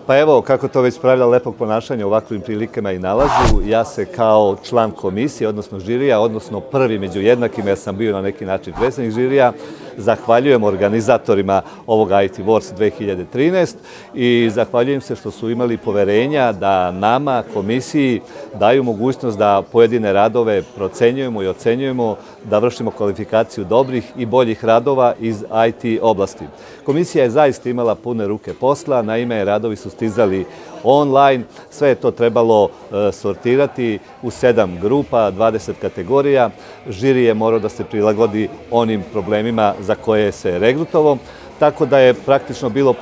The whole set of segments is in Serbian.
Pa evo, kako to već pravila lepog ponašanja u ovakvim prilikama i nalažu, ja se kao član komisije, odnosno žirija, odnosno prvi među jednakima, ja sam bio na neki način predsjednik žirija, zahvaljujem organizatorima ovog IT Wars 2013 i zahvaljujem se što su imali poverenja da nama, komisiji, daju mogućnost da pojedine radove procenjujemo i ocenjujemo, da vršimo kvalifikaciju dobrih i boljih radova iz IT oblasti. Komisija je zaista imala pune ruke posla, naime radovi su stizali online, sve je to trebalo sortirati u 7 grupa, 20 kategorija. Žiri je morao da se prilagodi onim problemima za koje se regrutovao, tako da je praktično bilo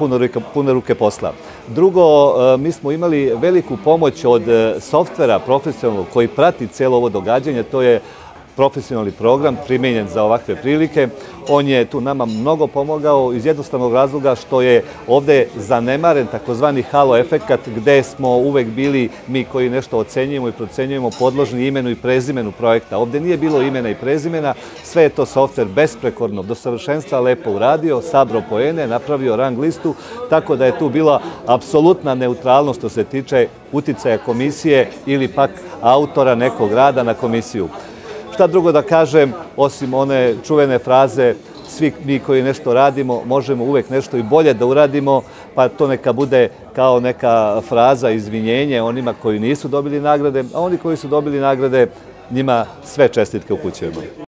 pune ruke posla. Drugo, mi smo imali veliku pomoć od softvera profesionalnog koji prati cijelo ovo događanje, to je profesionalni program primenjen za ovakve prilike. On je tu nama mnogo pomogao iz jednostavnog razloga što je ovde zanemaren takozvani halo efekat gde smo uvek bili mi koji nešto ocenjujemo i procenjujemo podložni imenu i prezimenu projekta. Ovde nije bilo imena i prezimena, sve je to softver besprekorno do savršenstva lepo uradio, sabro poene, napravio rang listu, tako da je tu bila apsolutna neutralnost što se tiče uticaja komisije ili pak autora nekog rada na komisiju. Šta drugo da kažem, osim one čuvene fraze, svi mi koji nešto radimo možemo uvek nešto i bolje da uradimo, pa to neka bude kao neka fraza izvinjenje onima koji nisu dobili nagrade, a oni koji su dobili nagrade, njima sve čestitke upućujemo.